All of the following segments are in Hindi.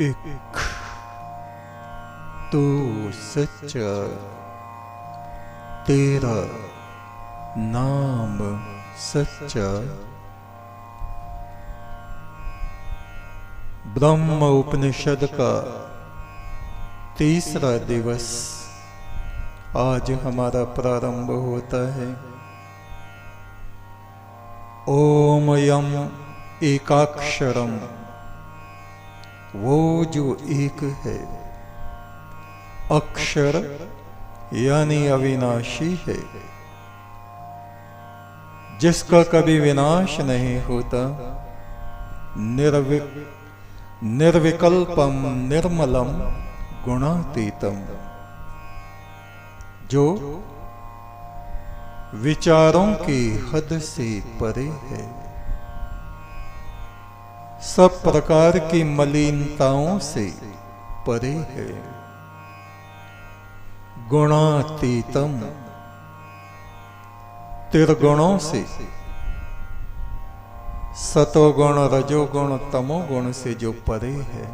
एक तू सच्चा, तेरा नाम सच्चा। ब्रह्म उपनिषद का तीसरा दिवस आज हमारा प्रारंभ होता है। ओम यम एकाक्षरम, वो जो एक है, अक्षर यानी अविनाशी है, जिसका कभी विनाश नहीं होता। निर्विकल्पम निर्मलम गुणातीतम, जो विचारों की हद से परे है, सब प्रकार की मलिनताओं से परे है। गुणातीतम, त्रिगुणों से, सतोगुण रजोगुण तमोगुण से जो परे है।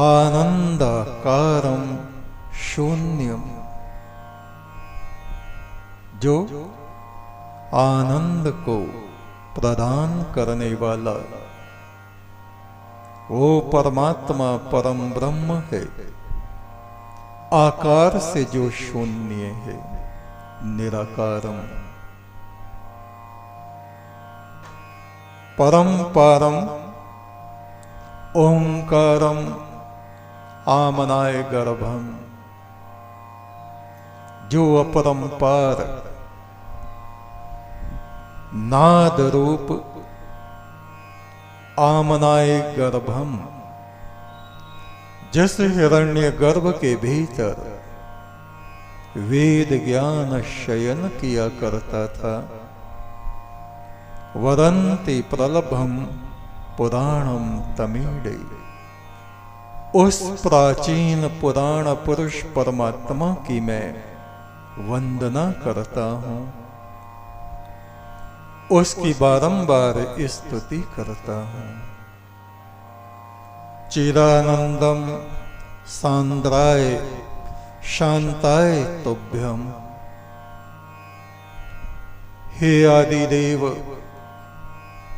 आनंदाकारम शून्यम, जो आनंद को प्रदान करने वाला वो परमात्मा परम ब्रह्म है। आकार से जो शून्य है, निराकारम। परम पारम ओंकारम आमनाय गर्भम, जो अपरंपार नाद रूप आमनाय गर्भम, जिस हिरण्य गर्भ के भीतर वेद ज्ञान शयन किया करता था। वदन्ति प्रलभम पुराणम तमीडे, उस प्राचीन पुराण पुरुष परमात्मा की मैं वंदना करता हूं, उसकी बारंबार स्तुति करता हूं। चिदानंदम सांद्राय शांताय तुभ्यम, हे आदिदेव,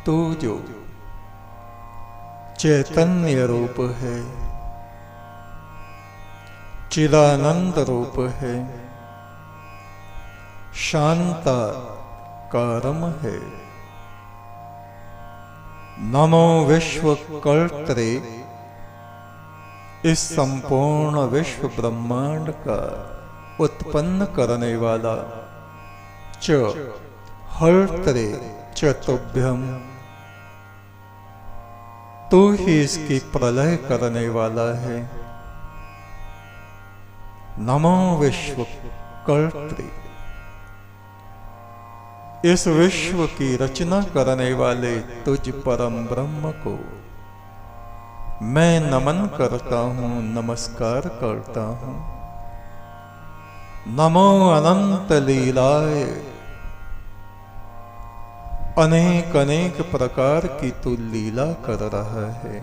तू जो चैतन्य रूप है, चिदानंद रूप है, शांता कारम है। नमो विश्व कर्त्रे, इस संपूर्ण विश्व ब्रह्मांड का उत्पन्न करने वाला। च हर्त्रे च तुभ्यम, तू ही इसकी प्रलय करने वाला है। नमो विश्व कर्त्रे, इस विश्व की रचना करने वाले तुझ परम ब्रह्म को मैं नमन करता हूं, नमस्कार करता हूं। नमो अनंत लीलाय, अनेक अनेक प्रकार की तू लीला कर रहा है।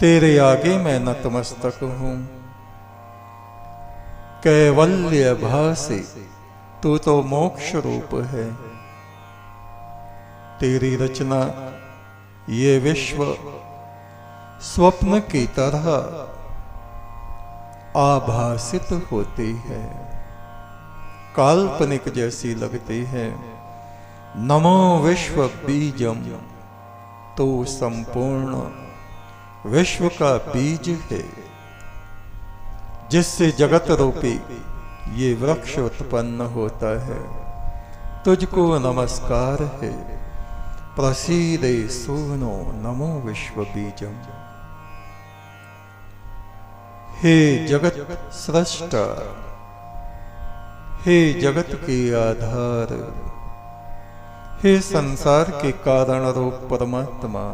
तेरे आगे मैं नतमस्तक हूं। कैवल्य भासे, तू तो मोक्ष रूप है। तेरी रचना ये विश्व स्वप्न की तरह आभासित होती है, काल्पनिक जैसी लगती है। नमो विश्व बीजम, तो संपूर्ण विश्व का बीज है, जिससे जगत रूपी ये वृक्ष उत्पन्न होता है। तुझको नमस्कार है। प्रसीदे सूनो नमो विश्व बीजम, हे जगत सृष्टा, हे जगत के आधार, हे संसार के कारण रूप परमात्मा,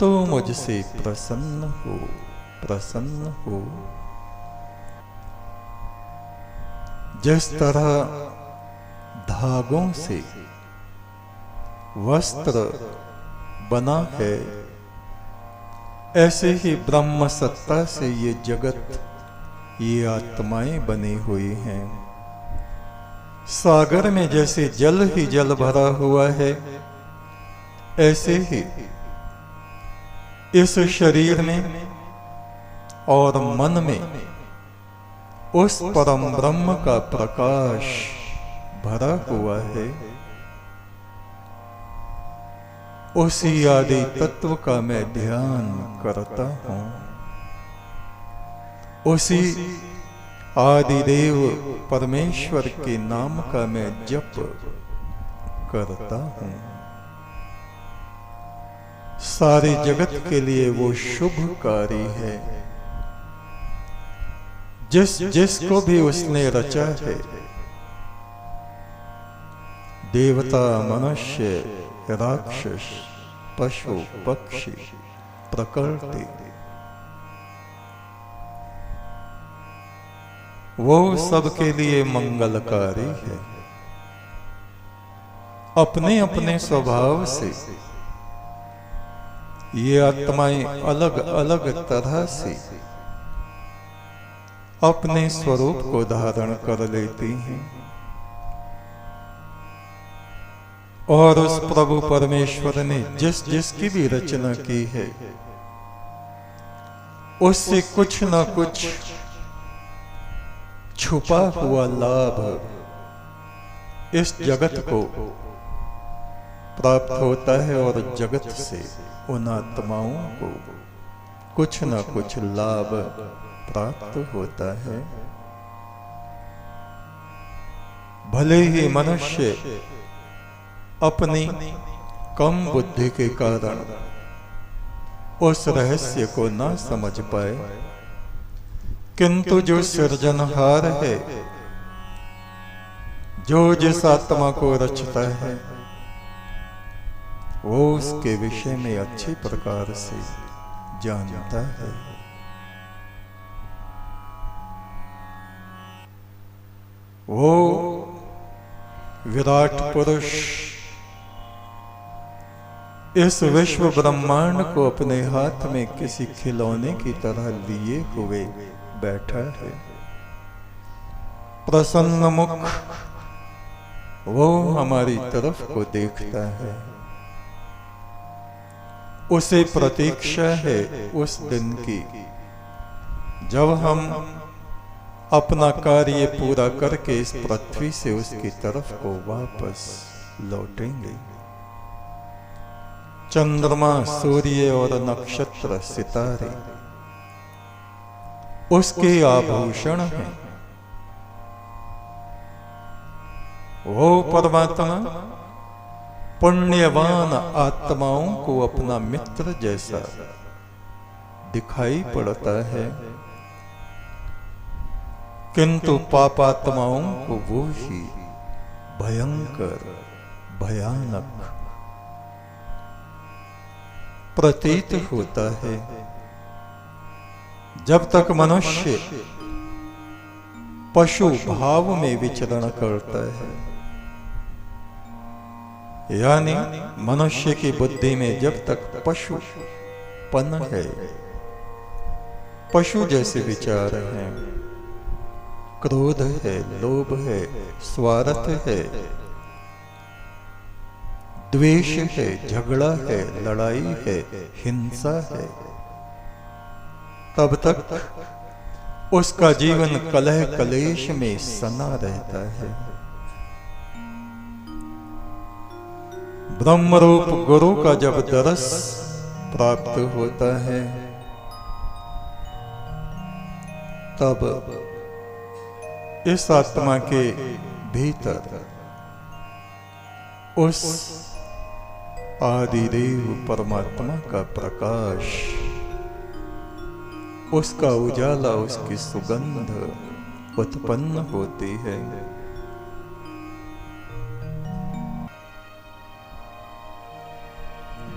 तो मुझसे प्रसन्न हो, प्रसन्न हो। जिस तरह धागों से वस्त्र बना है, ऐसे ही ब्रह्म सत्ता से ये जगत, ये आत्माएं बनी हुई हैं। सागर में जैसे जल ही जल भरा हुआ है, ऐसे ही इस शरीर में और मन में उस परम ब्रह्म का प्रकाश भरा हुआ है। उसी आदि तत्व का मैं ध्यान करता हूं, उसी आदिदेव परमेश्वर के नाम का मैं जप करता हूं। सारे जगत के लिए वो शुभकारी है। जिसको भी उसने रचा है, देवता, मनुष्य, राक्षस, पशु, पक्षी, प्रकृति, वो सबके लिए मंगलकारी है। अपने अपने स्वभाव से ये आत्माएं अलग अलग तरह से अपने स्वरूप को धारण कर लेती हैं और उस प्रभु परमेश्वर ने जिसकी भी रचना की है, उससे कुछ ना कुछ छुपा हुआ लाभ इस जगत को प्राप्त होता है और जगत से उन आत्माओं को कुछ ना कुछ लाभ प्राप्त होता है। भले ही मनुष्य अपनी कम बुद्धि के कारण उस रहस्य को ना समझ पाए, किंतु जो सृजनहार है, जो जिस आत्मा को रचता है, वो उसके विषय में अच्छी प्रकार से जानता है। वो विराट पुरुष इस विश्व ब्रह्मांड को अपने हाथ में किसी खिलौने की तरह लिए हुए बैठा है। प्रसन्न मुख वो हमारी तरफ को देखता है। उसे प्रतीक्षा है उस दिन की जब हम अपना कार्य पूरा करके इस पृथ्वी से उसकी तरफ को वापस लौटेंगे। चंद्रमा, सूर्य और नक्षत्र, सितारे उसके आभूषण हैं। वो परमात्मा पुण्यवान आत्माओं को अपना मित्र जैसा दिखाई पड़ता है, किंतु पापात्माओं को वो ही भयंकर, भयानक प्रतीत होता है। जब तक मनुष्य पशु भाव में विचरण करता है, यानी मनुष्य की बुद्धि में जब तक पशुपन है, पशु जैसे विचार हैं, क्रोध है, लोभ है, स्वार्थ है, द्वेष है, झगड़ा है, लड़ाई है, हिंसा है, तब तक उसका जीवन कलह कलेश में सना रहता है। ब्रह्मरूप गुरु का जब दरस प्राप्त होता है, तब इस आत्मा के भीतर उस आदिदेव परमात्मा का प्रकाश, उसका उजाला, उसकी सुगंध उत्पन्न होती है।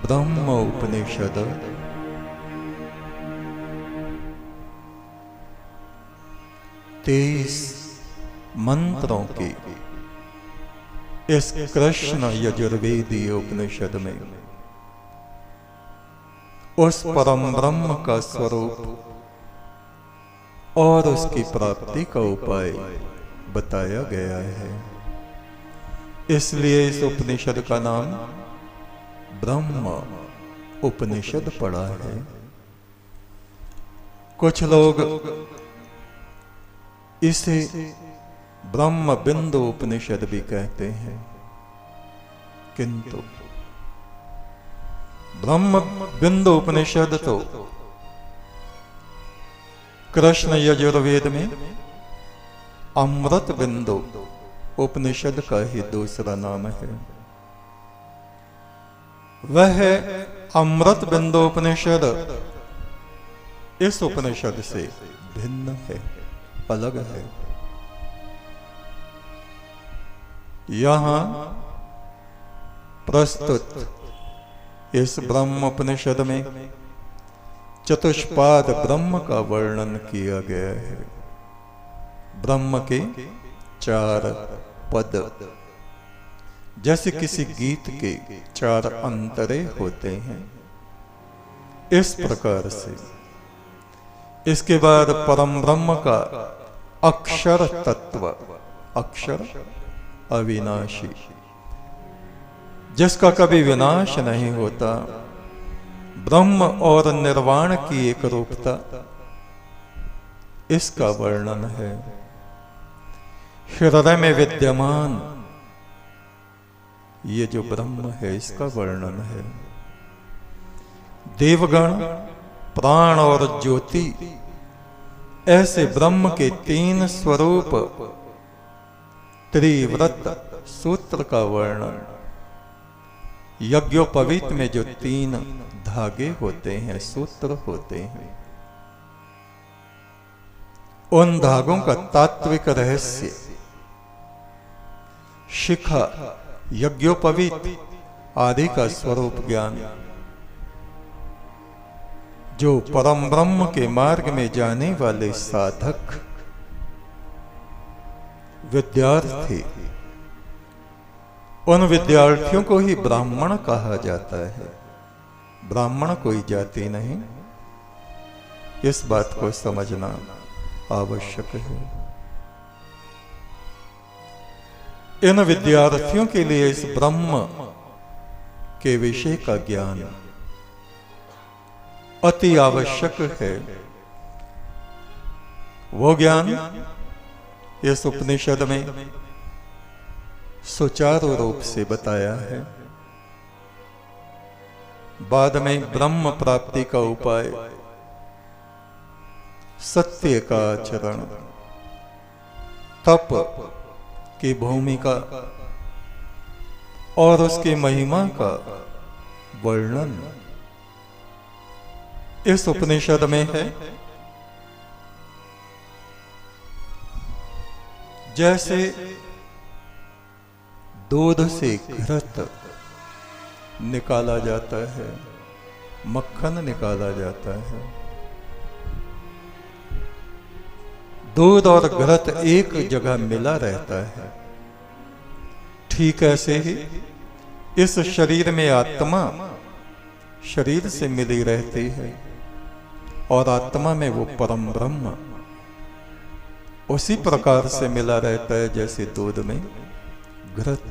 ब्रह्म उपनिषद तेईस मंत्रों की इस कृष्ण यजुर्वेदीय उपनिषद में उस परम ब्रह्म का स्वरूप और उसकी प्राप्ति का उपाय बताया गया है। इसलिए इस उपनिषद का नाम ब्रह्म उपनिषद पड़ा है। कुछ लोग इसे ब्रह्म बिंदु उपनिषद भी कहते हैं, किंतु ब्रह्म बिंदु उपनिषद तो कृष्ण यजुर्वेद में अमृत बिंदु उपनिषद का ही दूसरा नाम है। वह अमृत बिंदु उपनिषद इस उपनिषद से भिन्न है, अलग है। यहां प्रस्तुत इस ब्रह्म उपनिषद में चतुष्पाद ब्रह्म का वर्णन किया गया है। ब्रह्म के 4 पद, जैसे किसी गीत के 4 अंतरे होते हैं, इस प्रकार से इसके बाद परम ब्रह्म का अक्षर तत्व, अक्षर अविनाशी, जिसका कभी विनाश नहीं होता, ब्रह्म और निर्वाण की एक रूपता, इसका वर्णन है। हृदय में विद्यमान ये जो ब्रह्म है, इसका वर्णन है। देवगण, प्राण और ज्योति, ऐसे ब्रह्म के 3 स्वरूप, त्रिव्रत सूत्र का वर्णन। यज्ञोपवीत में जो 3 धागे होते हैं, सूत्र होते हैं, उन धागों का तात्विक रहस्य, शिखा, यज्ञोपवीत आदि का स्वरूप ज्ञान, जो परम ब्रह्म के मार्ग में जाने वाले साधक विद्यार्थी, उन विद्यार्थियों को ही ब्राह्मण कहा जाता है। ब्राह्मण कोई जाति नहीं, इस बात को समझना आवश्यक है। इन विद्यार्थियों के लिए इस ब्रह्म के विषय का ज्ञान अति आवश्यक है। वो ज्ञान इस उपनिषद में सुचारू रूप से बताया है। बाद में ब्रह्म प्राप्ति का उपाय, सत्य का आचरण, तप की भूमिका और उसकी महिमा का वर्णन इस उपनिषद में है। जैसे दूध से घृत निकाला जाता है, मक्खन निकाला जाता है, दूध और घृत एक जगह मिला रहता है, ठीक ऐसे ही इस शरीर में आत्मा शरीर से मिली रहती है और आत्मा में वो परम ब्रह्म उसी प्रकार से मिला रहता है जैसे दूध में घृत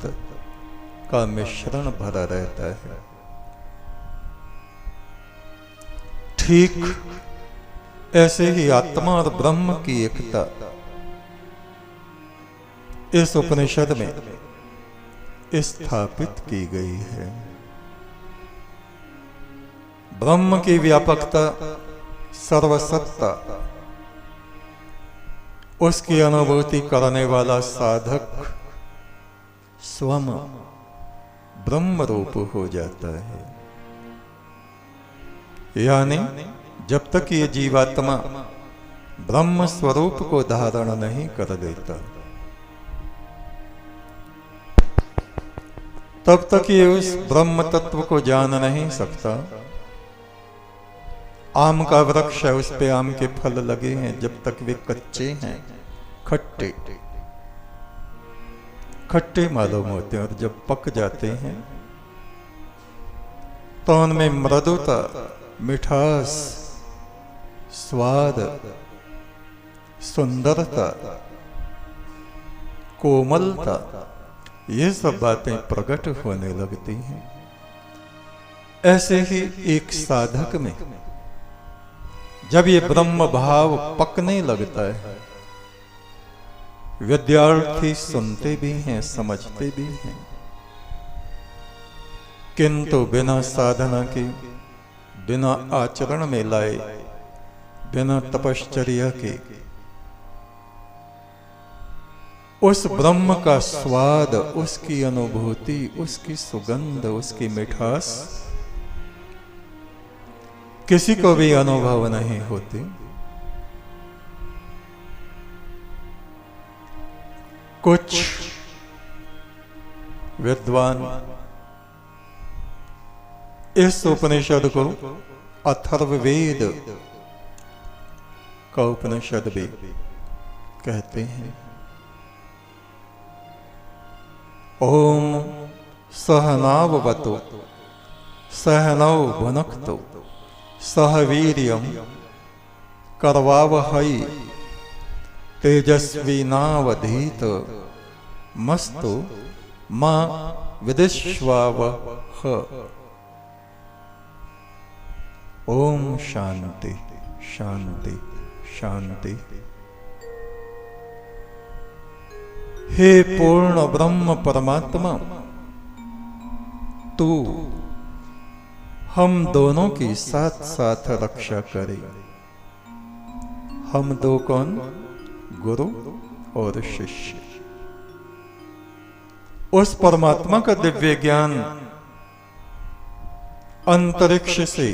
का मिश्रण भरा रहता है। ठीक ऐसे ही आत्मा और ब्रह्म की एकता इस उपनिषद में स्थापित की गई है। ब्रह्म की व्यापकता, सर्वसत्ता, उसकी अनुभूति करने वाला साधक स्वयं ब्रह्म रूप हो जाता है। यानी जब तक ये जीवात्मा ब्रह्म स्वरूप को धारण नहीं कर लेता, तब तक ये उस ब्रह्म तत्व को जान नहीं सकता। आम का वृक्ष है, उस पे आम के फल लगे हैं, जब तक वे कच्चे हैं खट्टे खट्टे मालूम होते हैं, और जब पक जाते हैं तो उनमें मृदुता मिठास, स्वाद, सुंदरता, कोमलता, ये सब बातें प्रकट होने लगती हैं। ऐसे ही एक साधक में जब ये ब्रह्म भाव पकने लगता है, विद्यार्थी सुनते भी हैं, समझते भी हैं, किंतु बिना साधना के, बिना आचरण में लाए, बिना तपश्चर्या के उस ब्रह्म का स्वाद, उसकी अनुभूति, उसकी सुगंध, उसकी मिठास किसी को भी अनुभव नहीं होती। कुछ विद्वान इस उपनिषद को अथर्ववेद का उपनिषद भी कहते हैं। ओम सहनाववतु सहनौ भुनक्तु सह वीर्यं करवावहै तेजस्विनावधीत मस्तु मा विद्विषावह। ओम शांति शांति शांति। हे पूर्ण ब्रह्म परमात्मा, तू हम दोनों की साथ साथ रक्षा करे। हम दो कौन? गुरु और शिष्य। उस परमात्मा का दिव्य ज्ञान अंतरिक्ष से,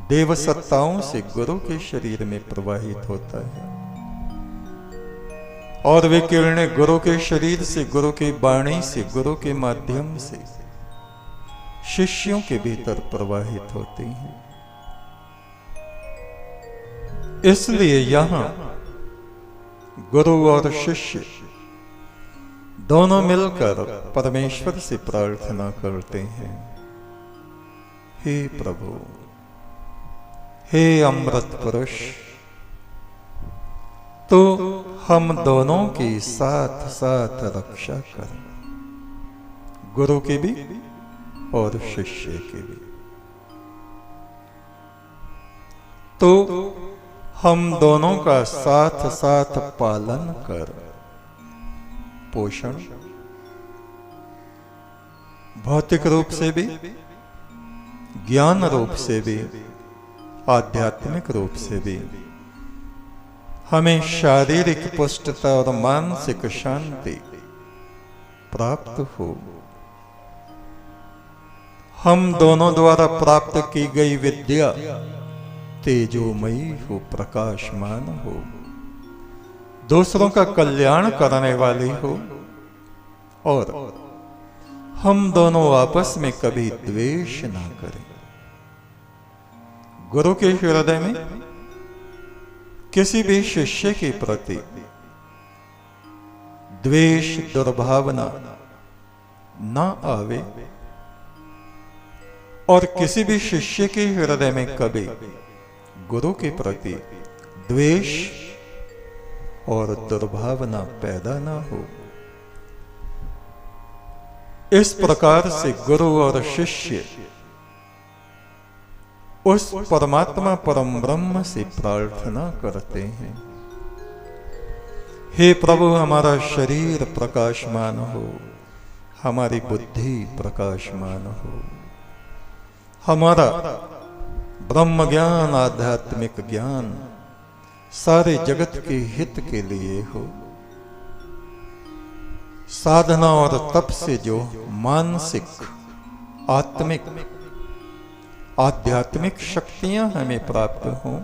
देव सत्ताओं से गुरु के शरीर में प्रवाहित होता है, और वे किरणें गुरु के शरीर से, गुरु की वाणी से, गुरु के माध्यम से शिष्यों के भीतर प्रवाहित होती हैं। इसलिए यहां गुरु और शिष्य दोनों मिलकर परमेश्वर से प्रार्थना करते हैं, हे प्रभु, हे अमृत पुरुष, तो हम दोनों की साथ साथ रक्षा कर, गुरु की भी और शिष्य की भी। तो हम दोनों का साथ साथ पालन कर, पोषण, भौतिक रूप से भी, ज्ञान रूप से भी, आध्यात्मिक रूप से भी हमें शारीरिक पुष्टता और मानसिक शांति प्राप्त हो। हम दोनों द्वारा प्राप्त की गई विद्या तेजोमयी हो, प्रकाशमान हो, दूसरों का कल्याण करने वाली हो, और हम दोनों आपस में कभी द्वेष ना करें। गुरु के हृदय में किसी भी शिष्य के प्रति द्वेष, दुर्भावना ना आवे, और किसी भी शिष्य के हृदय में कभी गुरु के प्रति द्वेष और दुर्भावना पैदा ना हो। इस प्रकार से गुरु और शिष्य उस परमात्मा परम ब्रह्म से प्रार्थना करते हैं, हे प्रभु, हमारा शरीर प्रकाशमान हो, हमारी बुद्धि प्रकाशमान हो, हमारा ब्रह्म ज्ञान, आध्यात्मिक ज्ञान सारे जगत के हित के लिए हो। साधना और तप से जो मानसिक, आत्मिक, आध्यात्मिक शक्तियां हमें प्राप्त हों,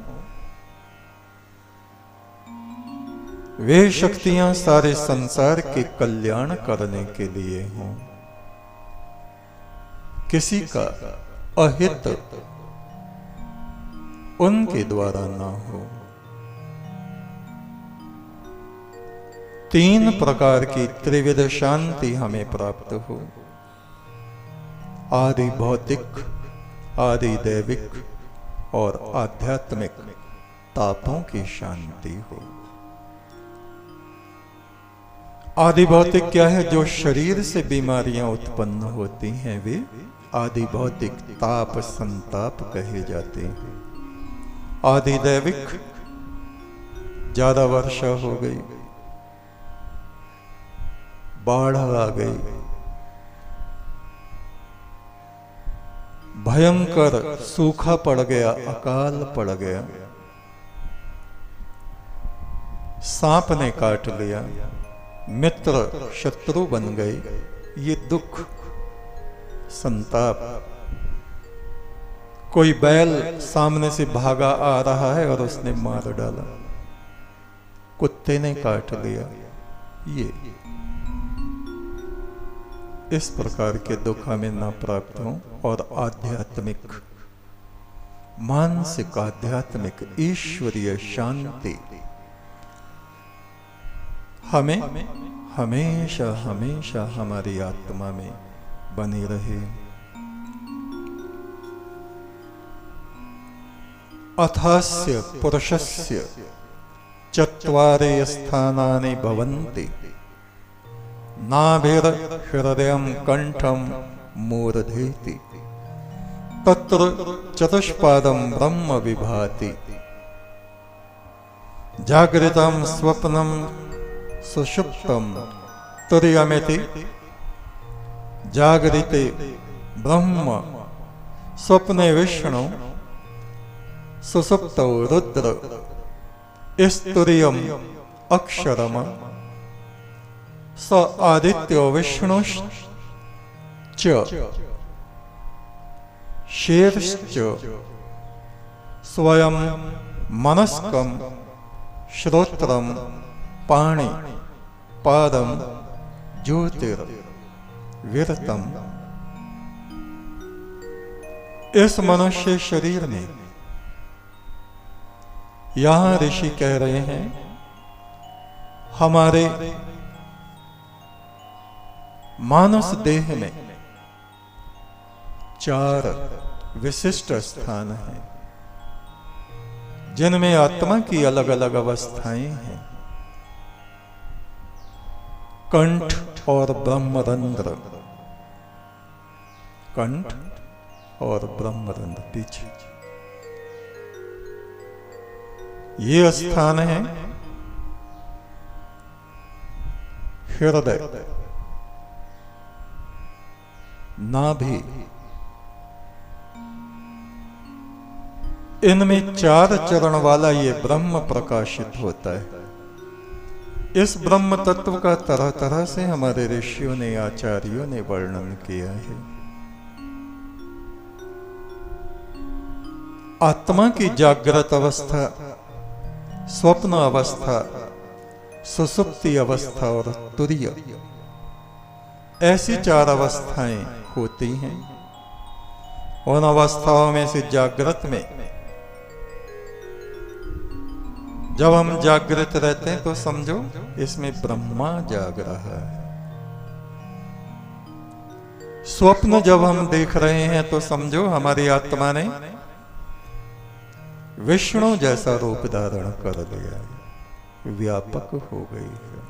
वे शक्तियां सारे संसार के कल्याण करने के लिए हों, किसी का अहित उनके द्वारा ना हो। 3 प्रकार की त्रिविध शांति हमें प्राप्त हो, आदि भौतिक, आदि दैविक और आध्यात्मिक तापों की शांति हो। आदि भौतिक क्या है? जो शरीर से बीमारियां उत्पन्न होती हैं वे आदि भौतिक ताप संताप कहे जाते हैं। आदि दैविक ज्यादा वर्षा हो गई, बाढ़ आ गई, भयंकर सूखा पड़ गया, अकाल पड़ गया, सांप ने काट लिया, मित्र शत्रु बन गए, ये दुख संताप। कोई बैल सामने से भागा आ रहा है और उसने मार डाला, कुत्ते ने काट लिया, ये इस प्रकार के दुख हमें न प्राप्त हो। और आध्यात्मिक मानसिक आध्यात्मिक ईश्वरीय शांति हमें हमेशा हमेशा हमारी आत्मा में बनी रहे। अथास्य पुरुषस्य चत्वारे स्थानानि भवन्ति नाभिर हृदयं कंठं मूर्धेति तत्र चतुष्पादं ब्रह्म विभाति जागृतं स्वप्नं सुषुप्तं तुर्यमिति जागृते ब्रह्म स्वप्ने विष्णु सुसुप्तौ रुद्र स्तुर्यम् अक्षरम स आदित्यो विष्णुश्च शीर्श्च स्वयं मनस्कं श्रोत्रं पाणि पादं ज्योतिर्विरतम। इस मनुष्य शरीर में यहां ऋषि कह रहे हैं हमारे मानस देह में 4 विशिष्ट स्थान हैं जिनमें आत्मा की अलग अलग अवस्थाएं हैं। कंठ और ब्रह्मरंध्र, कंठ और ब्रह्मरंध्र पीछे ये स्थान है हृदय, नाभि, इनमें 4 चरण वाला ये ब्रह्म प्रकाशित होता है। इस ब्रह्म तत्व का तरह तरह से हमारे ऋषियों ने आचार्यों ने वर्णन किया है। आत्मा की जागृत अवस्था, स्वप्न अवस्था, सुसुप्ति अवस्था और तुरीय, ऐसी 4 अवस्थाएं होती हैं। उन अवस्थाओं में से जागृत में जब हम जागृत रहते हैं तो समझो इसमें ब्रह्मा जाग रहा है। स्वप्न जब हम देख रहे हैं तो समझो हमारी आत्मा ने विष्णु जैसा रूप धारण कर लिया है, व्यापक हो गई है।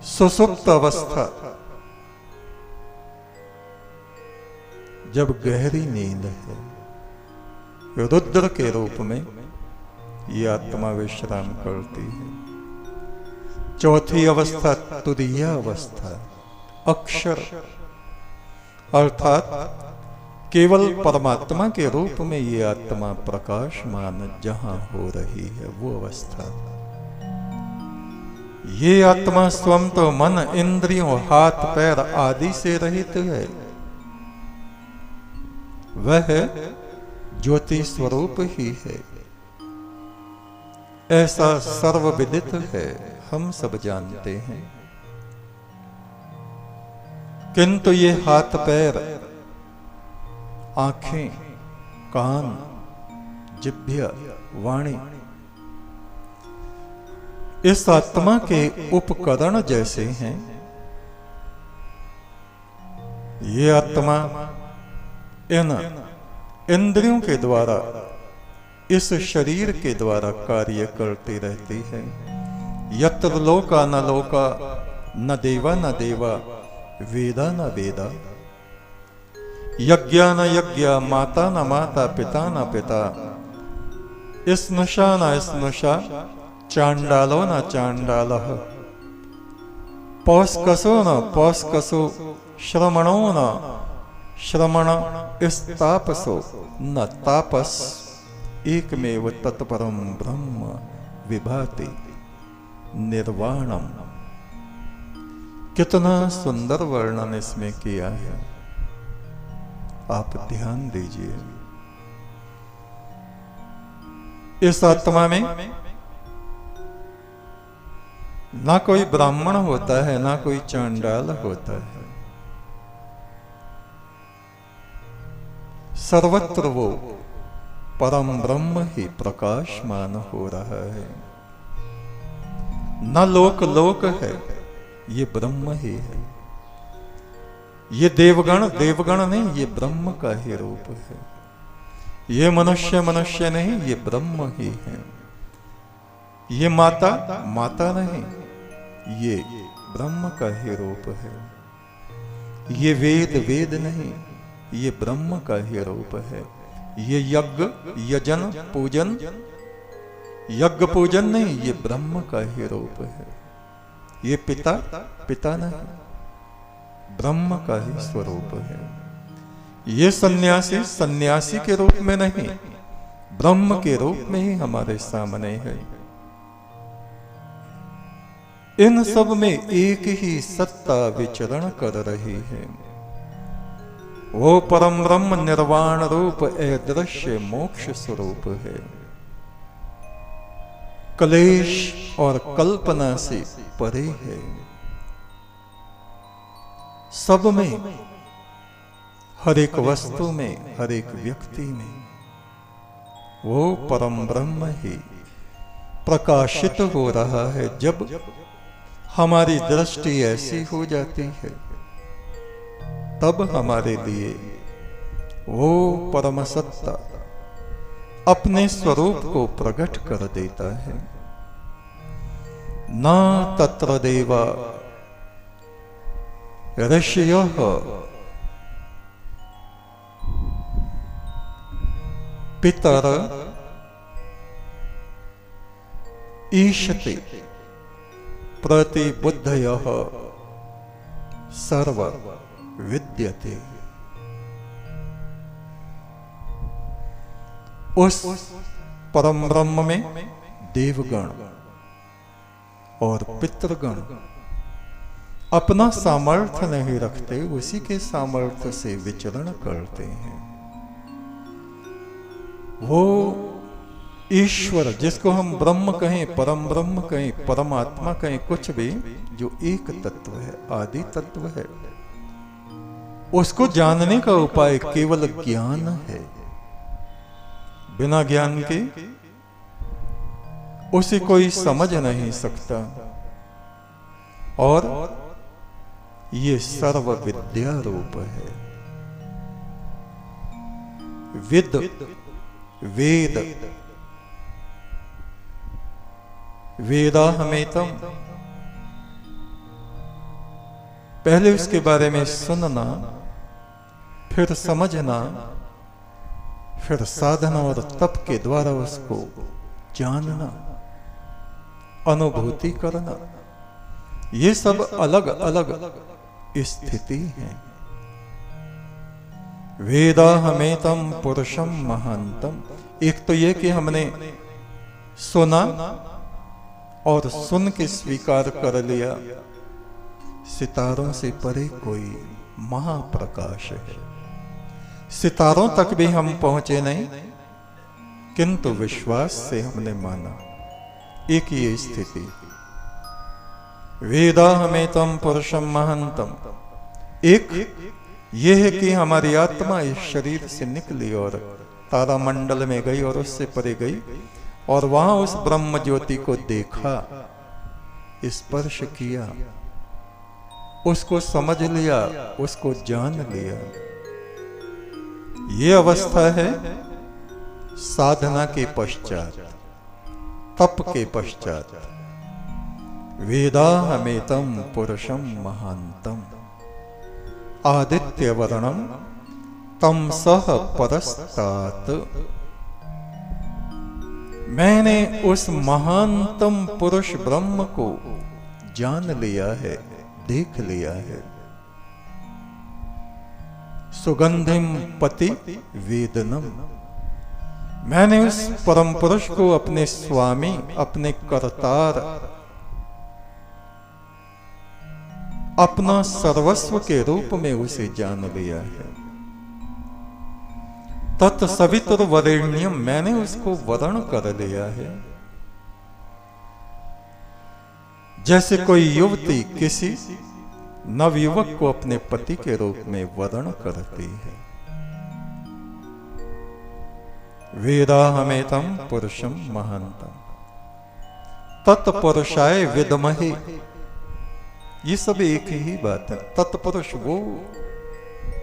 सुसुप्त अवस्था, जब गहरी नींद है, रुद्र के रूप में ये आत्मा विश्राम करती है। चौथी अवस्था तुरीय अवस्था, अक्षर अर्थात केवल परमात्मा के रूप में ये आत्मा प्रकाशमान जहां हो रही है वो अवस्था। ये आत्मा स्वयं तो मन इंद्रियों हाथ पैर आदि से रहित है, वह ज्योति स्वरूप ही है। ऐसा सर्वविदित है, हम सब जानते हैं। किंतु ये हाथ पैर, आंखें, कान, जिह्वा, वाणी इस आत्मा के उपकरण जैसे हैं, ये आत्मा इन इंद्रियों के द्वारा, इस शरीर के द्वारा कार्य करती रहती है। यत्र लोका न लोका, न देवा न देवा, वेदा न वेदा, यज्ञा न यज्ञ, माता न माता, पिता न पिता, स्नुषा न स्नुषा, चांडालो न चांडालः, पौस्कसो न पौस्कसो, श्रमणो न श्रमण, स्तापसो न तापस, एकमेव तत्परम ब्रह्म विभाति निर्वाणम। कितना सुंदर वर्णन इसमें किया है, आप ध्यान दीजिए। इस आत्मा में ना कोई ब्राह्मण होता है, ना कोई चांडाल होता है। सर्वत्र वो परम ब्रह्म ही प्रकाशमान हो रहा है। न लोक लोक है, ये ब्रह्म ही है। ये देवगण देवगण नहीं, ये ब्रह्म का ही रूप है। ये मनुष्य मनुष्य नहीं, ये ब्रह्म ही है। ये माता माता नहीं, ये ब्रह्म का ही रूप है। ये वेद वेद नहीं, ये ब्रह्म का ही रूप है। ये यज्ञ यजन पूजन, यज्ञ पूजन नहीं, ये ब्रह्म का ही रूप है। ये पिता पिता नहीं, ब्रह्म का ही स्वरूप है। ये सन्यासी सन्यासी के रूप में नहीं, ब्रह्म के रूप में ही हमारे सामने है। इन सब में एक ही सत्ता विचरण कर रही है। वो परम ब्रह्म निर्वाण रूप अदृश्य मोक्ष स्वरूप है। क्लेश और कल्पना से परे है। सब में, हर एक वस्तु में, हर एक व्यक्ति में वो परम ब्रह्म ही प्रकाशित हो रहा है। जब हमारी दृष्टि ऐसी हो जाती है, तब हमारे लिए वो परम सत्ता अपने स्वरूप को प्रकट कर देता है। न तत्र देवा ऋषयः पितर ईशते प्रतिबुद्धयः सर्व विद्यते। उस परम ब्रह्म में देवगण और पितृगण अपना सामर्थ्य नहीं रखते, उसी के सामर्थ्य से विचरण करते हैं। वो ईश्वर, जिसको हम ब्रह्म कहें, परम ब्रह्म कहें, परमात्मा कहें, कुछ भी, जो एक तत्व है, आदि तत्व है, उसको जानने का उपाय केवल ज्ञान है। बिना ज्ञान के उसे कोई समझ नहीं सकता। और ये सर्व विद्या रूप है। विद वेद वेदाहमेतम, पहले उसके बारे में सुनना, फिर समझना, फिर साधना और तप के द्वारा उसको जानना, अनुभूति करना, ये सब अलग अलग स्थिति है। वेदाहमेतम पुरुषम महांतम, एक तो ये कि हमने सुना और सुन के स्वीकार कर लिया, सितारों से परे कोई महाप्रकाश है। सितारों तक भी हम पहुंचे नहीं, किंतु विश्वास से हमने माना। एक ये स्थिति, वेदाहमेतम पुरुषम महांतम। एक ये है कि हमारी आत्मा इस शरीर से निकली और तारामंडल में गई और उससे परे गई, और वहां उस ब्रह्म ज्योति को देखा, स्पर्श किया, उसको समझ लिया, उसको जान लिया। ये अवस्था है साधना के पश्चात, तप के पश्चात। वेदाहमेतं पुरुषं महांतम आदित्य वर्णम तमसः परस्तात्। मैंने उस महानतम पुरुष ब्रह्म को जान लिया है, देख लिया है। सुगंधिम पति वेदनम, मैंने उस परम पुरुष को अपने स्वामी, अपने कर्तार, अपना सर्वस्व के रूप में उसे जान लिया है। तत्सवितुर वरेण्यम, मैंने उसको वर्ण कर लिया है। जैसे कोई युवती किसी नवयुवक को अपने पति के रूप में वर्ण करती है। वेदाहमेतं पुरुषं महांतम तत्पुरुषाय विद्महे, ये सब एक ही बात है। तत्पुरुष वो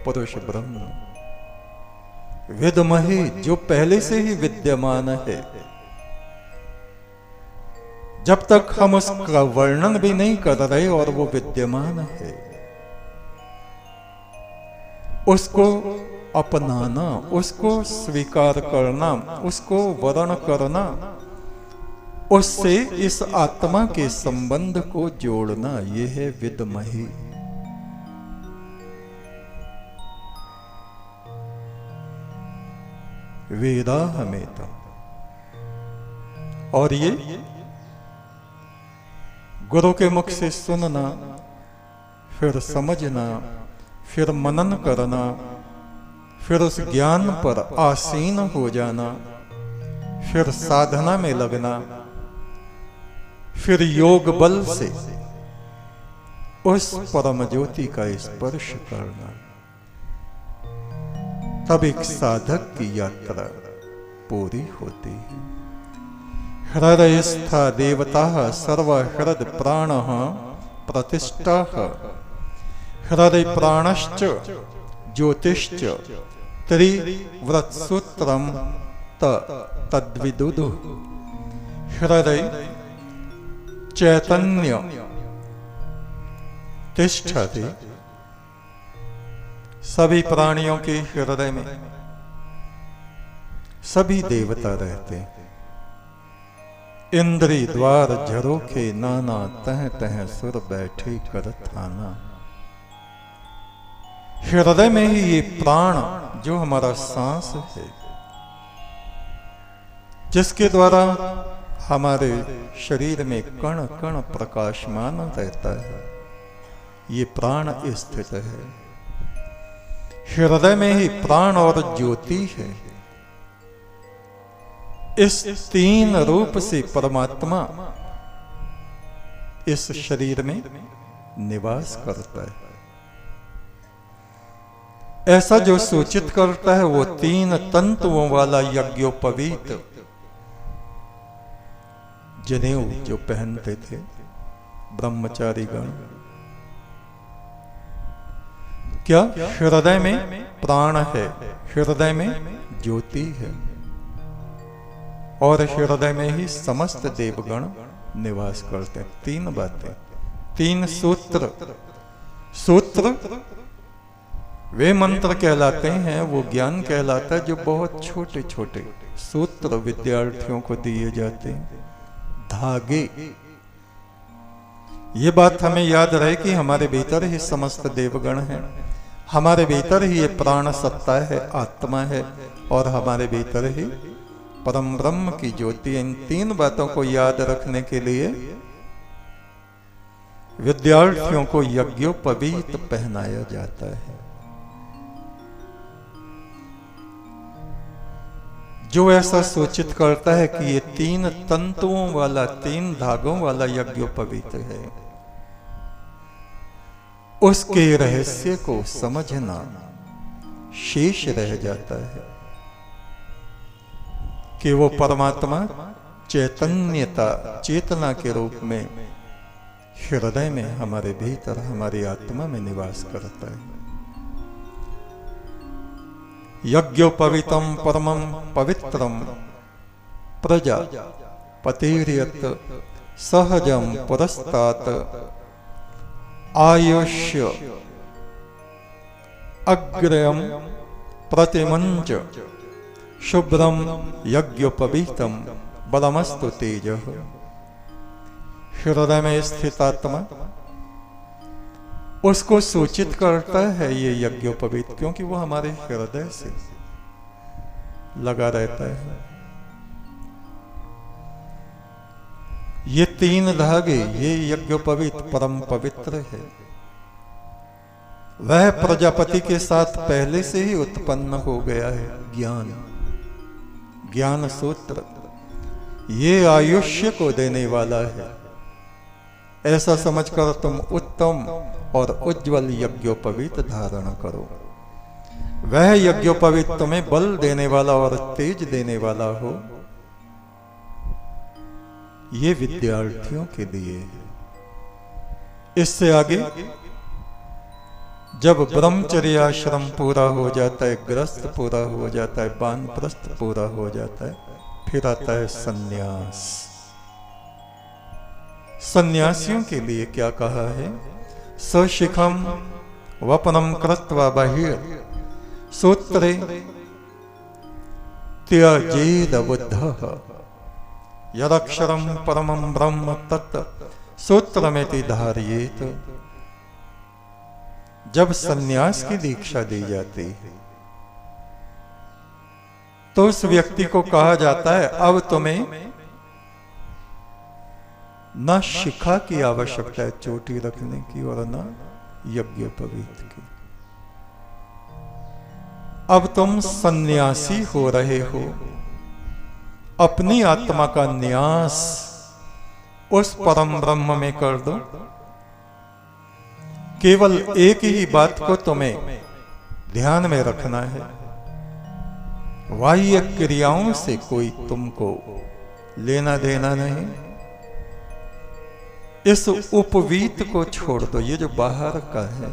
पुरुष ब्रह्म, विद्महे जो पहले से ही विद्यमान है। जब तक हम उसका वर्णन भी नहीं कर रहे और वो विद्यमान है, उसको अपनाना, उसको स्वीकार करना, उसको वर्ण करना, उससे इस आत्मा के संबंध को जोड़ना, यह है विद्महे। वेदाहमेतं, और ये गुरु के मुख से सुनना, फिर समझना, फिर मनन करना, फिर उस ज्ञान पर आसीन हो जाना, फिर साधना में लगना, फिर योग बल से उस परम ज्योति का स्पर्श करना, तब एक साधक की यात्रा पूरी होती है। हृदयस्था देवता सर्वहृद प्राण प्रतिष्ठा, हृदय प्राणश्च ज्योतिश्च त्रिव्रतसूत्रम तद्विदुदु। हृदय चैतन्य तिष्ठति, सभी प्राणियों के हृदय में सभी देवता रहते हैं। इंद्री द्वार झरोखे नाना, तह तह सुर बैठे कर थाना। हृदय में ही ये प्राण जो हमारा सांस है, जिसके द्वारा हमारे शरीर में कण कण प्रकाशमान रहता है, ये प्राण स्थित है। हृदय में ही प्राण और ज्योति है। इस तीन रूप से परमात्मा इस शरीर में निवास करता है। ऐसा जो सूचित करता है वो तीन तंतुओं वाला यज्ञोपवीत जनेऊ जो पहनते थे ब्रह्मचारी गण, क्या हृदय में प्राण है, हृदय में ज्योति है, और हृदय में ही समस्त देवगण निवास करते हैं। तीन बातें, तीन सूत्र। सूत्र वे मंत्र कहलाते हैं, वो ज्ञान कहलाता है जो बहुत छोटे छोटे सूत्र विद्यार्थियों को दिए जाते हैं। धागे, ये बात हमें याद रहे कि हमारे भीतर ही समस्त देवगण हैं, हमारे भीतर ही ये प्राण सत्ता है, आत्मा है, और हमारे भीतर ही परम ब्रह्म की ज्योति। इन तीन बातों को याद रखने के लिए विद्यार्थियों को यज्ञोपवीत पहनाया जाता है, जो ऐसा सूचित करता है कि ये तीन तंतुओं वाला, तीन धागों वाला यज्ञोपवीत है। उसके रहस्य को समझना शेष रह जाता है कि वो परमात्मा चैतन्यता, चेतना के रूप में हृदय में, हमारे भीतर, हमारी आत्मा में निवास करता है। यज्ञोपवीतम परमं पवित्रम प्रजा पतिर्यत सहजम पुरस्तात आयुष्य अग्रयम प्रतिमंच शुभ्रम यज्ञोपवीतम बलमस्तु तेजः। हृदय में स्थित आत्मा उसको सूचित करता है ये यज्ञोपवीत, क्योंकि वो हमारे हृदय से लगा रहता है। ये 3 धागे, ये यज्ञोपवीत परम पवित्र है। वह प्रजापति के साथ पहले से ही उत्पन्न हो गया है। ज्ञान सूत्र ये आयुष्य को देने वाला है। ऐसा समझकर तुम उत्तम और उज्जवल यज्ञोपवीत धारण करो। वह यज्ञोपवीत तुम्हें बल देने वाला और तेज देने वाला हो। ये विद्यार्थियों के लिए है। इससे आगे जब ब्रह्मचर्य आश्रम पूरा हो जाता है, गृहस्थ पूरा हो जाता है, वानप्रस्थ पूरा हो जाता है, फिर आता है सन्यास। सन्यासियों के लिए क्या कहा है? सशिखम वपनम कृत्वा बहिर् सूत्रे त्यजेद बुद्धः यदक्षरम परमं ब्रह्म तत् सूत्रमेति धारयेत। जब सन्यास की दीक्षा दी जाती है तो उस व्यक्ति को कहा जाता है अब तुम्हें न शिखा की आवश्यकता है चोटी रखने की और न यज्ञोपवीत की। अब तुम सन्यासी हो रहे हो। अपनी आत्मा का न्यास उस परम ब्रह्म में कर दो। केवल एक ही बात को तुम्हें ध्यान में रखना है। बाह्य क्रियाओं से कोई तुमको लेना देना नहीं। इस उपवीत को छोड़ दो। ये जो बाहर का है,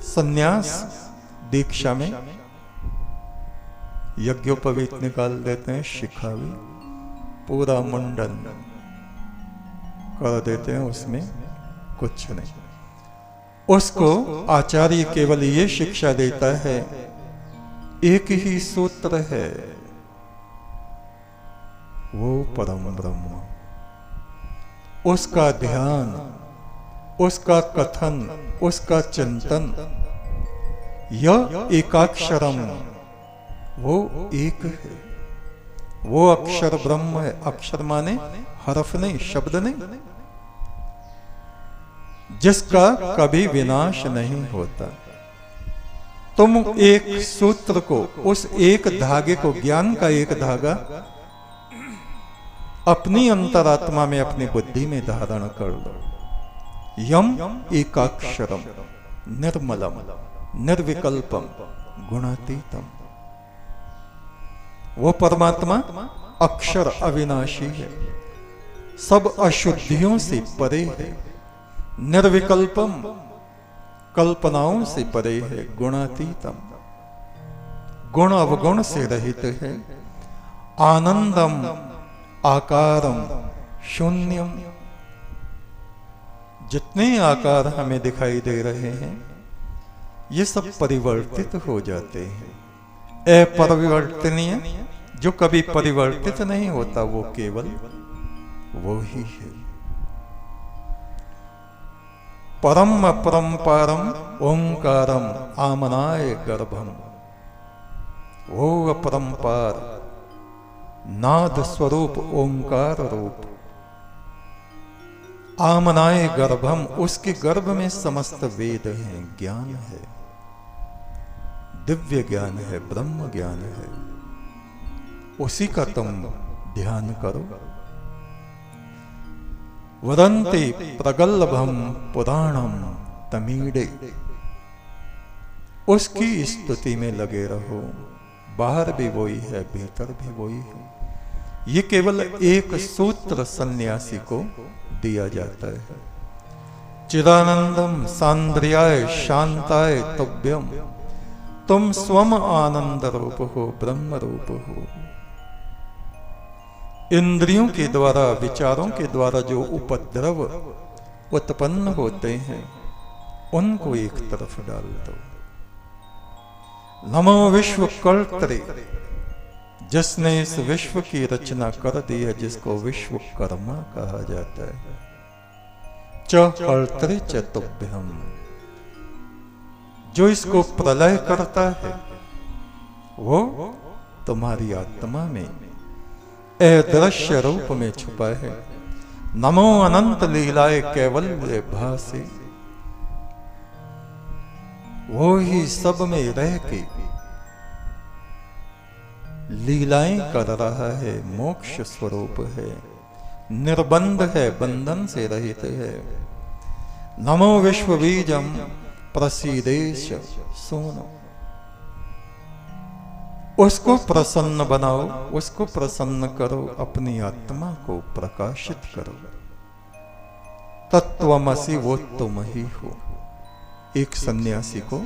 सन्यास दीक्षा में यज्ञोपवीत निकाल देते हैं, शिखा भी, पूरा मुंडन कर देते हैं, उसमें कुछ नहीं। उसको आचार्य केवल ये शिक्षा देता है, एक ही सूत्र है, वो परम ब्रह्म। उसका ध्यान, उसका कथन, उसका चिंतन, यह एकाक्षरम, वो एक है। वो अक्षर ब्रह्म है। अक्षर माने हरफ नहीं, शब्द नहीं, जिसका कभी विनाश नहीं होता। तुम एक सूत्र को, उस एक धागे को, ज्ञान का एक धागा अपनी अंतरात्मा में, अपनी बुद्धि में धारण कर लो। यम एकाक्षरम निर्मलम निर्विकल्पम गुणातीतम। वो परमात्मा अक्षर अविनाशी है, सब अशुद्धियों से परे है, निर्विकल्पम कल्पनाओं से परे है, गुणातीतम गुण अवगुण से रहित है, आनंदम आकारम शून्यम। जितने आकार हमें दिखाई दे रहे हैं ये सब परिवर्तित हो जाते हैं। अपरिवर्तनीय, जो कभी परिवर्तित नहीं होता, वो केवल वो ही है। परम अपरंपारम ओंकारम आमनाय गर्भम। वो अपरंपार नाद स्वरूप ओंकार रूप, आमनाय गर्भम, उसके गर्भ में समस्त वेद हैं, ज्ञान है, दिव्य ज्ञान है, ब्रह्म ज्ञान है। उसी का तुम ध्यान करो। वदन्ते प्रगल्भम पुराणम तमीडे, उसकी स्तुति में लगे रहो। बाहर भी वही है, भीतर भी वही है। ये केवल एक सूत्र सन्यासी को दिया जाता है। चिदानंदम सांद्रियाय शांताय तुभ्यम, तुम स्वम आनंद रूप हो, ब्रह्म रूप हो। इंद्रियों के द्वारा, विचारों के द्वारा जो उपद्रव उत्पन्न होते हैं उनको एक तरफ डाल दो। नमो विश्व कर्त्रे, जिसने इस विश्व की रचना कर दी है, जिसको विश्वकर्मा कहा जाता है। च कर्त्रे च तुभ्यम, जो इसको प्रलय करता है वो तुम्हारी आत्मा में अदृश्य रूप में छुपा है। नमो अनंत लीलाए कैवल्य भासे, वो ही सब में रह के लीलाएं कर रहा है, मोक्ष स्वरूप है, निर्बंध है, बंधन से रहित है। नमो विश्व बीजम प्रसीदेश सोनो, उसको प्रसन्न बनाओ, उसको प्रसन्न करो, अपनी आत्मा को प्रकाशित करो। तत्वमसि, वो तुम ही हो। एक सन्यासी को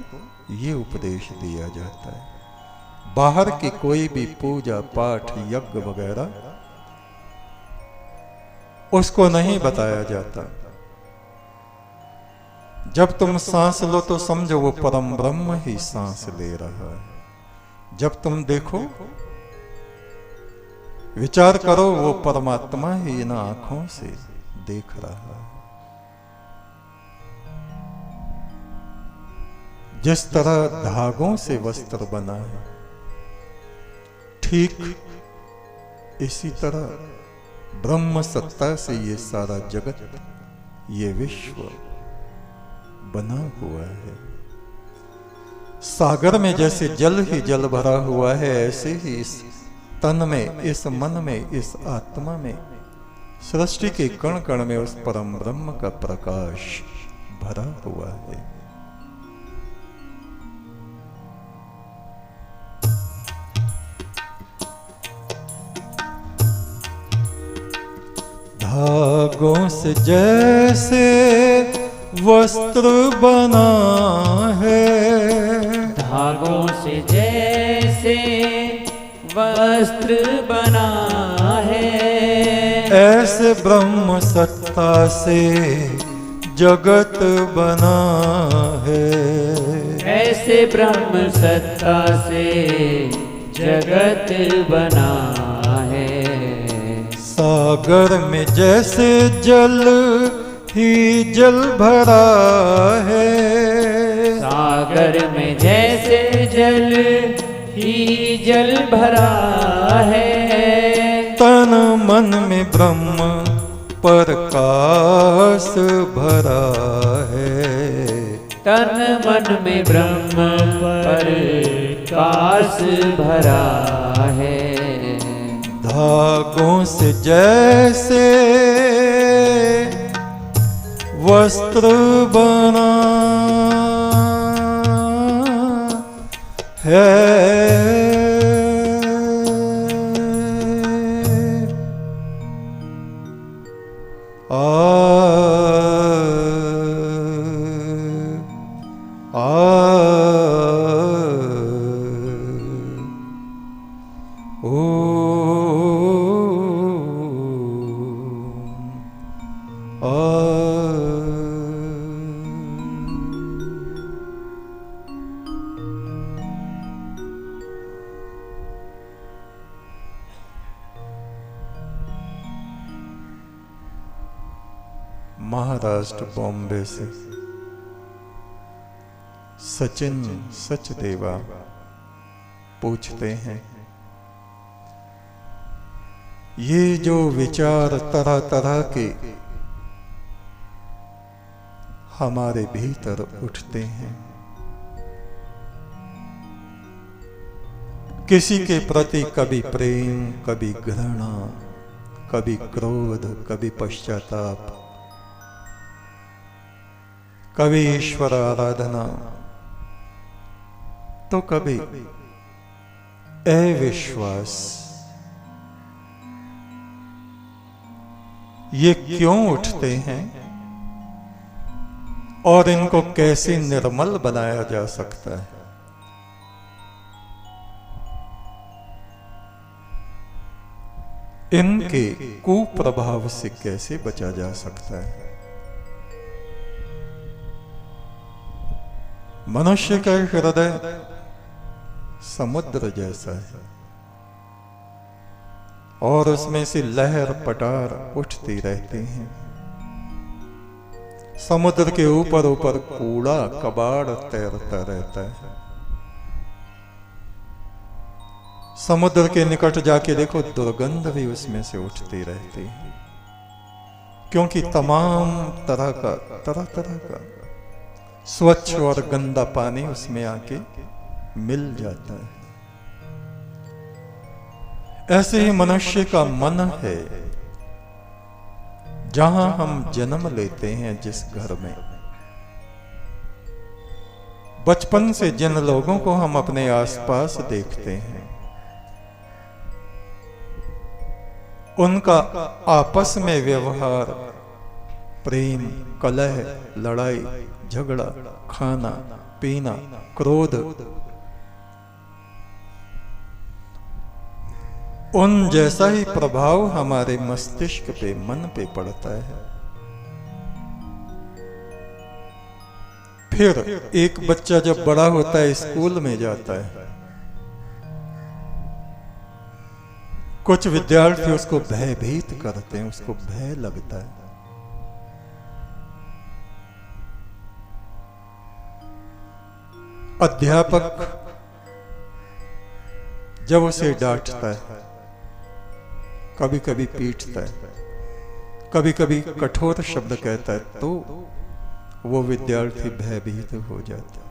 ये उपदेश दिया जाता है। बाहर की कोई भी पूजा पाठ यज्ञ वगैरह उसको नहीं बताया जाता। जब तुम सांस लो तो समझो वो परम ब्रह्म ही सांस ले रहा है। जब तुम देखो, विचार करो, वो परमात्मा ही इन आंखों से देख रहा है। जिस तरह धागों से वस्त्र बना है, ठीक इसी तरह ब्रह्म सत्ता से ये सारा जगत, ये विश्व बना हुआ है। सागर में जैसे जल ही जल भरा हुआ है, ऐसे ही इस तन में, इस मन में, इस आत्मा में, सृष्टि के कण कण में उस परम ब्रह्म का प्रकाश भरा हुआ है। धागों से जैसे वस्त्र बना है, धागों से जैसे वस्त्र बना है, ऐसे ब्रह्म सत्ता से जगत बना है। ऐसे ब्रह्म सत्ता से जगत बना है। सागर में जैसे जल ही जल भरा है, सागर में जैसे जल ही जल भरा है, तन मन में ब्रह्म प्रकाश भरा है। तन मन में ब्रह्म प्रकाश भरा है। धागों से जैसे वस्त्र बना है, महाराष्ट्र बॉम्बे से सचिन सचदेवा पूछते हैं, ये जो विचार तरह तरह के हमारे भीतर उठते हैं, किसी के प्रति कभी प्रेम, कभी घृणा, कभी क्रोध, कभी पश्चाताप, कभी ईश्वर आराधना, तो कभी अविश्वास, ये क्यों उठते हैं और इनको कैसे निर्मल बनाया जा सकता है। इनके कुप्रभाव से कैसे बचा जा सकता है। मनुष्य का हृदय समुद्र जैसा है और उसमें से लहर पटार उठती रहती हैं। समुद्र के ऊपर ऊपर कूड़ा कबाड़ तैरता रहता है। समुद्र के निकट जाके देखो, दुर्गंध भी उसमें से उठती रहती है, क्योंकि तमाम तरह का स्वच्छ और गंदा पानी उसमें आके मिल जाता है। ऐसे ही मनुष्य का मन है। जहां हम जन्म लेते हैं, जिस घर में, बचपन से जिन लोगों को हम अपने आसपास देखते हैं, उनका आपस में व्यवहार, प्रेम, कलह, लड़ाई, झगड़ा, खाना पीना, क्रोध, उन जैसा ही प्रभाव हमारे मस्तिष्क पे, मन पे पड़ता है। फिर एक बच्चा जब बड़ा होता है, स्कूल में जाता है, कुछ विद्यार्थी उसको भयभीत करते हैं, उसको भय लगता है। अध्यापक जब उसे डांटता है, कभी कभी पीटता है, कभी कभी कठोर शब्द कहता है, तो वो विद्यार्थी भयभीत हो जाता है।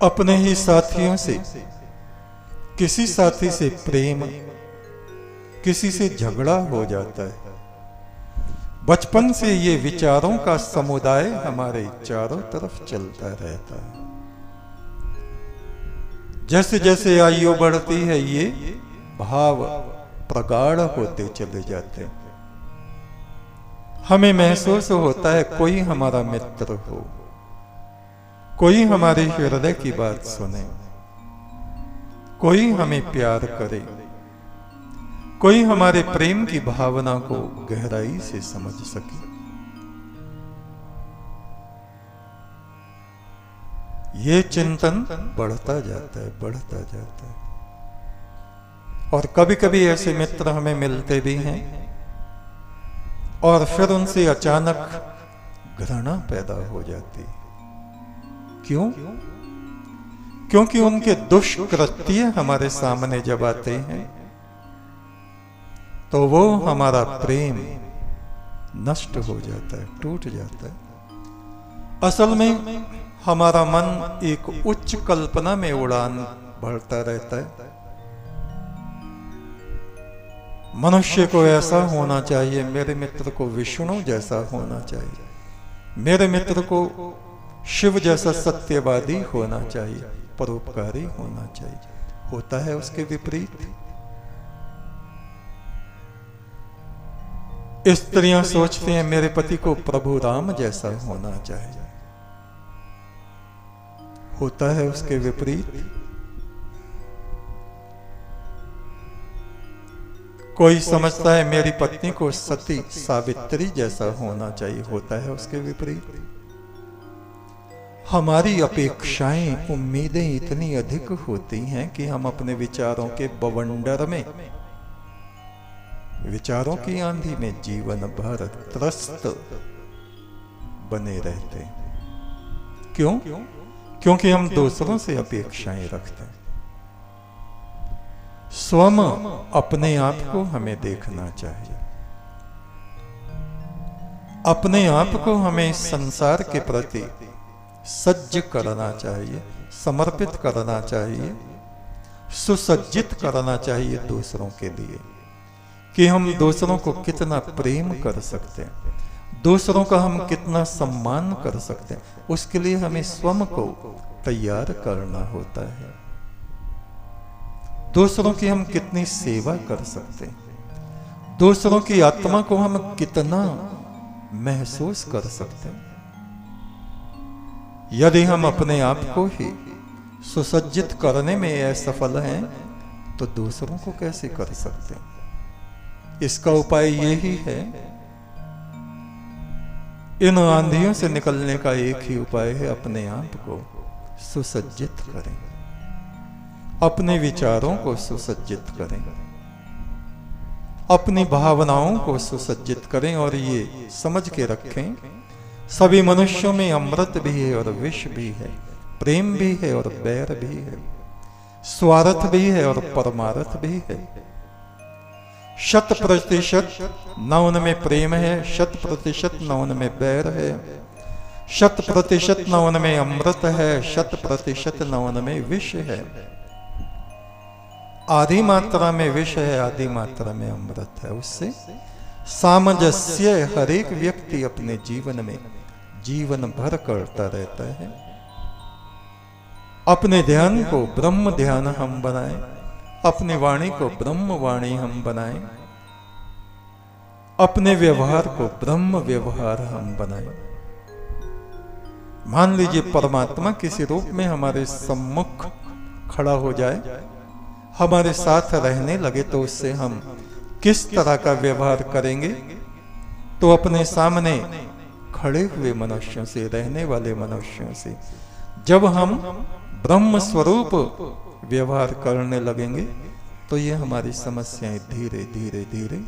अपने ही साथियों से, किसी साथी से प्रेम, किसी से झगड़ा हो जाता है। बचपन से ये विचारों का समुदाय हमारे चारों तरफ चलता रहता है। जैसे जैसे आयु बढ़ती है, ये भाव प्रगाढ़ होते चले जाते हैं। हमें महसूस होता है कोई हमारा मित्र हो, कोई हमारे हृदय की बात सुने, कोई हमें प्यार करे, कोई हमारे प्रेम की भावना को गहराई से समझ सके। ये चिंतन बढ़ता जाता है, बढ़ता जाता है। और कभी कभी ऐसे मित्र हमें मिलते भी हैं और फिर उनसे अचानक घृणा पैदा हो जाती है। क्यों? क्योंकि उनके दुष्कृत्य हमारे सामने जब आते हैं, तो वो हमारा प्रेम नष्ट हो जाता है, टूट जाता है। असल में हमारा मन एक उच्च कल्पना में उड़ान भरता रहता है। मनुष्य को ऐसा होना चाहिए, मेरे मित्र को विष्णु जैसा होना चाहिए, मेरे मित्र को शिव जैसा सत्यवादी होना चाहिए, परोपकारी होना चाहिए। होता है उसके विपरीत। स्त्रियां सोचती हैं मेरे पति को प्रभु राम जैसा होना चाहिए। होता है उसके विपरीत। कोई समझता है मेरी पत्नी को सती सावित्री जैसा होना चाहिए। होता है उसके विपरीत। हमारी अपेक्षाएं, उम्मीदें इतनी अधिक होती हैं कि हम अपने विचारों के बवंडर में, विचारों की आंधी में जीवन भर त्रस्त बने रहते हैं। क्यों? क्योंकि हम दूसरों से अपेक्षाएं रखते हैं। स्वयं अपने आप को हमें देखना चाहिए। अपने आप को हमें संसार के प्रति सज्ज करना चाहिए, समर्पित करना चाहिए, सुसज्जित करना चाहिए दूसरों के लिए, कि हम दूसरों को कितना प्रेम कर सकते हैं, दूसरों का हम कितना सम्मान कर सकते हैं। उसके लिए हमें स्वयं को तैयार करना होता है। दूसरों की हम कितनी सेवा कर सकते हैं, दूसरों की आत्मा को हम कितना महसूस कर सकते हैं। यदि हम अपने आप को ही सुसज्जित करने में असफल हैं तो दूसरों को कैसे कर सकते हैं। इसका उपाय यही है, इन आंधियों से निकलने का एक ही उपाय है, अपने आप को सुसज्जित करें, अपने विचारों को सुसज्जित करें, अपनी भावनाओं को सुसज्जित करें और ये समझ के रखें, सभी मनुष्यों में अमृत भी है और विष भी है, प्रेम भी है और बैर भी है, स्वार्थ भी है और परमार्थ भी है। 100% न उनमें प्रेम है, 100% न उनमें बैर है, 100% न उनमें अमृत है, 100% न उनमें विष है। आधी मात्रा में विष है, आधी मात्रा में अमृत है। उससे सामंजस्य हर एक व्यक्ति अपने जीवन में जीवन भर करता रहता है। अपने ध्यान को ब्रह्म ध्यान हम बनाएं, अपनी वाणी को ब्रह्म वाणी हम बनाएं, अपने व्यवहार को ब्रह्म व्यवहार हम बनाएं। मान लीजिए परमात्मा किसी रूप में हमारे सम्मुख खड़ा हो जाए, हमारे साथ रहने लगे, तो उससे हम किस तरह का व्यवहार करेंगे। तो अपने सामने खड़े हुए मनुष्यों से, रहने वाले मनुष्यों से जब हम ब्रह्म स्वरूप व्यवहार करने लगेंगे तो ये हमारी समस्याएं धीरे धीरे धीरे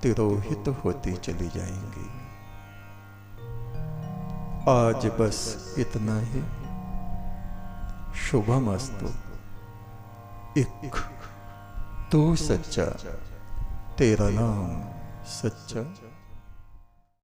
तिरोहित होती चली जाएंगी। आज बस इतना ही। शुभमस्तु। इक तू सच्चा, तेरा नाम सच्चा।